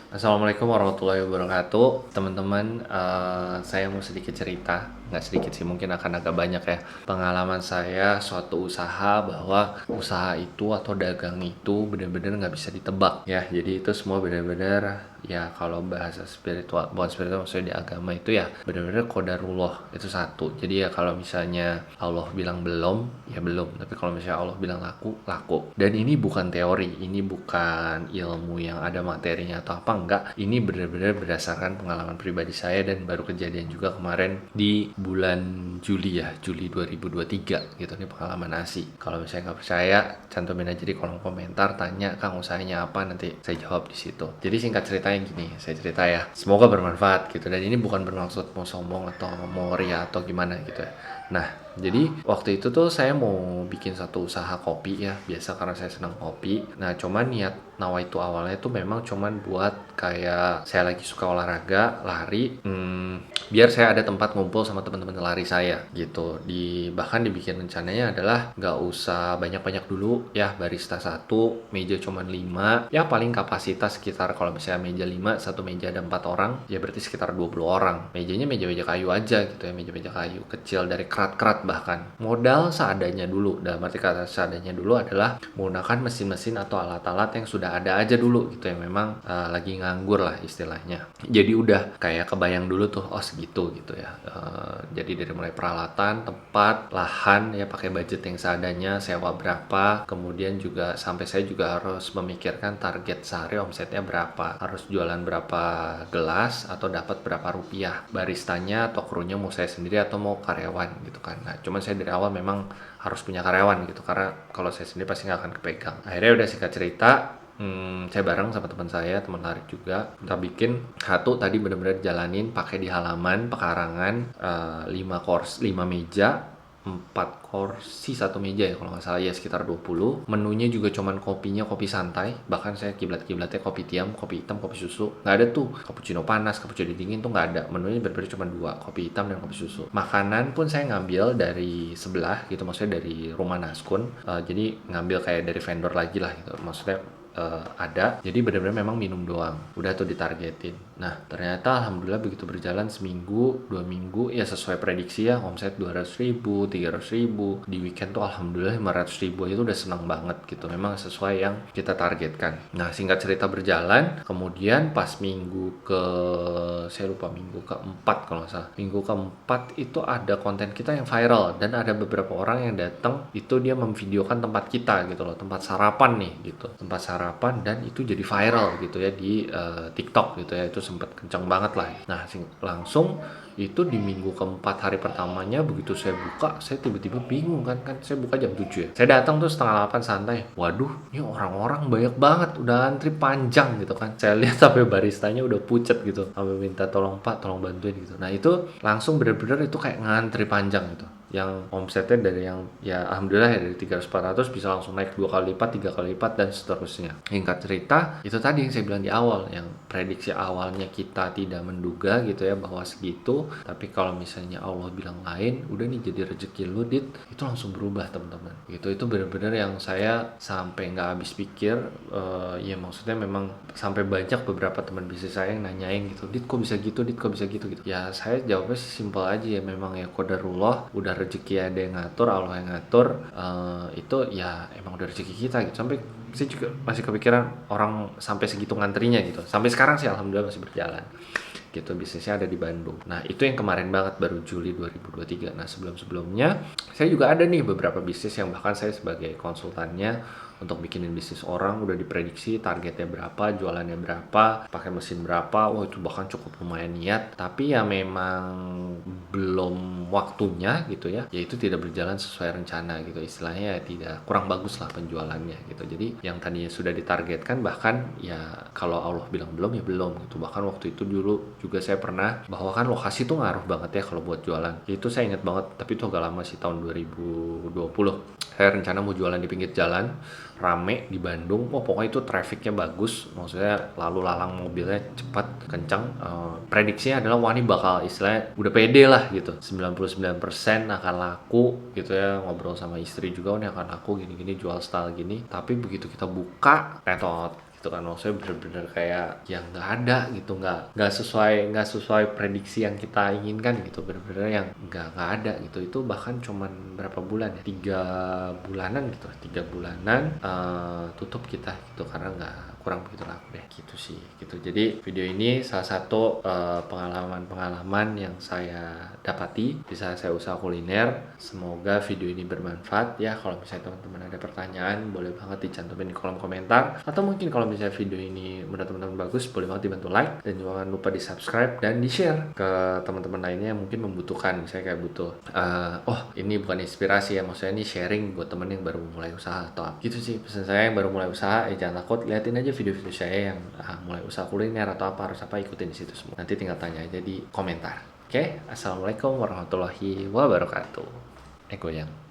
Assalamualaikum warahmatullahi wabarakatuh, teman-teman. Saya mau sedikit cerita, nggak sedikit sih, mungkin akan agak banyak ya. Pengalaman saya suatu usaha, bahwa usaha itu atau dagang itu benar-benar nggak bisa ditebak ya. Jadi itu semua benar-benar ya, kalau bahasa spiritual, bukan spiritual, maksudnya di agama itu ya benar-benar qadarullah itu satu. Jadi ya kalau misalnya Allah bilang belum, ya belum. Tapi kalau misalnya Allah bilang laku, laku. Dan ini bukan teori, ini bukan ilmu yang ada materinya atau apa, enggak. Ini benar-benar berdasarkan pengalaman pribadi saya, dan baru kejadian juga kemarin di bulan Juli ya, Juli 2023 gitu. Ini pengalaman asli. Kalau misalnya nggak percaya, cantumin aja di kolom komentar, tanya Kang usahanya apa, nanti saya jawab di situ. Jadi singkat ceritanya gini, saya cerita ya. Semoga bermanfaat gitu, dan ini bukan bermaksud mau sombong atau mau ria atau gimana gitu ya. Nah, jadi waktu itu tuh saya mau bikin satu usaha kopi ya, biasa karena saya senang kopi. Nah, cuman niat Nawa itu awalnya tuh memang cuman buat kayak saya lagi suka olahraga, lari, biar saya ada tempat ngumpul sama teman-teman lari saya gitu. Bahkan dibikin rencananya adalah nggak usah banyak-banyak dulu ya, barista satu, meja cuman 5, ya paling kapasitas sekitar, kalau misalnya meja 5, satu meja ada 4 orang, ya berarti sekitar 20 orang. Mejanya meja-meja kayu aja gitu ya, meja-meja kayu kecil dari kerat-kerat bahkan. Modal seadanya dulu, dalam arti kata seadanya dulu adalah menggunakan mesin-mesin atau alat-alat yang sudah ada aja dulu gitu, yang memang lagi nganggur lah istilahnya. Jadi udah kayak kebayang dulu tuh, oh segitu gitu ya. Jadi dari mulai peralatan, tempat, lahan ya pakai budget yang seadanya, sewa berapa, kemudian juga sampai saya juga harus memikirkan target sehari omsetnya berapa, harus jualan berapa gelas atau dapat berapa rupiah, baristanya atau krunya mau saya sendiri atau mau karyawan gitu kan. Nah, cuman saya dari awal memang harus punya karyawan gitu, karena kalau saya sendiri pasti nggak akan kepegang. Akhirnya udah singkat cerita, saya bareng sama teman saya, teman lari juga, kita bikin satu tadi benar-benar jalanin pakai di halaman pekarangan, 5 meja, 4 kursi satu meja ya kalau nggak salah ya, sekitar 20. Menunya juga cuman kopinya kopi santai, bahkan saya kiblatnya kopi tiam, kopi hitam, kopi susu. Nggak ada tuh cappuccino panas, cappuccino dingin tuh nggak ada. Menunya benar-benar cuma dua, kopi hitam dan kopi susu. Makanan pun saya ngambil dari sebelah gitu, maksudnya dari rumah Naskun. Jadi ngambil kayak dari vendor lagi lah gitu, maksudnya ada. Jadi benar-benar memang minum doang, udah tuh ditargetin. Nah, ternyata alhamdulillah begitu berjalan seminggu, 2 minggu ya, sesuai prediksi ya, omset 200.000, 300.000. Di weekend tuh alhamdulillah 500.000 aja tuh udah senang banget gitu, memang sesuai yang kita targetkan. Nah, singkat cerita berjalan, kemudian pas minggu ke, saya lupa, minggu keempat kalau nggak salah, minggu keempat itu ada konten kita yang viral, dan ada beberapa orang yang datang, itu dia memvideokan tempat kita gitu loh, tempat sarapan nih gitu, tempat sarapan, dan itu jadi viral gitu ya di TikTok gitu ya. Itu sempet kencang banget lah. Nah, langsung itu di minggu keempat, hari pertamanya, begitu saya buka, saya tiba-tiba bingung kan saya buka jam 7 ya, saya datang tuh setengah 8 santai, waduh ini orang-orang banyak banget, udah antri panjang gitu kan. Saya lihat sampai baristanya udah pucet gitu, sampai minta tolong Pak, tolong bantuin gitu. Nah, itu langsung bener-bener itu kayak ngantri panjang gitu, yang omsetnya dari yang ya alhamdulillah ya, dari 300-400 bisa langsung naik 2 kali lipat, 3 kali lipat, dan seterusnya. Singkat cerita, itu tadi yang saya bilang di awal, yang prediksi awalnya kita tidak menduga gitu ya, bahwa segitu. Tapi kalau misalnya Allah bilang lain, udah nih jadi rezeki lu Dit, itu langsung berubah teman-teman gitu. Itu benar-benar yang saya sampai nggak habis pikir. Ya maksudnya memang sampai banyak beberapa teman bisnis saya yang nanyain gitu, Dit kok bisa gitu, Dit kok bisa gitu gitu. Ya saya jawabnya sih simpel aja ya, memang ya qadarullah, udah rezeki ada yang ngatur, Allah yang ngatur. Itu ya emang udah rezeki kita gitu. Sampai saya juga masih kepikiran orang sampai segitu ngantrinya gitu. Sampai sekarang sih alhamdulillah masih berjalan gitu, bisnisnya ada di Bandung. Nah, itu yang kemarin banget, baru Juli 2023. Nah, sebelum-sebelumnya saya juga ada nih beberapa bisnis yang bahkan saya sebagai konsultannya untuk bikinin bisnis orang, udah diprediksi targetnya berapa, jualannya berapa, pakai mesin berapa. Wah, itu bahkan cukup lumayan niat, tapi ya memang belum waktunya gitu ya. Ya itu tidak berjalan sesuai rencana gitu, istilahnya ya, tidak, kurang bagus lah penjualannya gitu. Jadi yang tadinya sudah ditargetkan, bahkan ya kalau Allah bilang belum ya belum gitu. Bahkan waktu itu dulu juga saya pernah, bahwa kan lokasi tuh ngaruh banget ya kalau buat jualan. Itu saya ingat banget, tapi itu agak lama sih, tahun 2020. Saya rencana mau jualan di pinggir jalan, rame di Bandung. Oh, pokoknya itu trafficnya bagus, maksudnya lalu lalang mobilnya cepat, kencang. Prediksinya adalah wah ini bakal istilahnya udah pede lah gitu, 99% akan laku gitu ya. Ngobrol sama istri juga, oh ini akan laku gini-gini, jual style gini. Tapi begitu kita buka, retot gitu kan. Maksudnya bener-bener kayak yang nggak ada gitu, nggak sesuai prediksi yang kita inginkan gitu, bener-bener yang nggak ada gitu. Itu bahkan cuman berapa bulan ya, 3 bulanan gitu, 3 bulanan tutup kita gitu karena nggak, kurang begitu laku deh gitu sih gitu. Jadi video ini salah satu pengalaman-pengalaman yang saya dapati di saat saya usaha kuliner. Semoga video ini bermanfaat ya. Kalau misalnya teman-teman ada pertanyaan, boleh banget dicantumin di kolom komentar, atau mungkin kalau misalnya video ini menurut teman-teman bagus, boleh banget dibantu like, dan jangan lupa di subscribe dan di share ke teman-teman lainnya yang mungkin membutuhkan. Misalnya kayak butuh oh ini bukan inspirasi ya, maksudnya ini sharing buat temen yang baru mulai usaha atau apa gitu sih. Pesan saya yang baru mulai usaha, jangan takut, liatin aja video-video saya yang mulai usaha kuliner atau apa, harus apa, ikutin di situ semua. Nanti tinggal tanya aja di komentar. Oke, assalamualaikum warahmatullahi wabarakatuh. Goyang.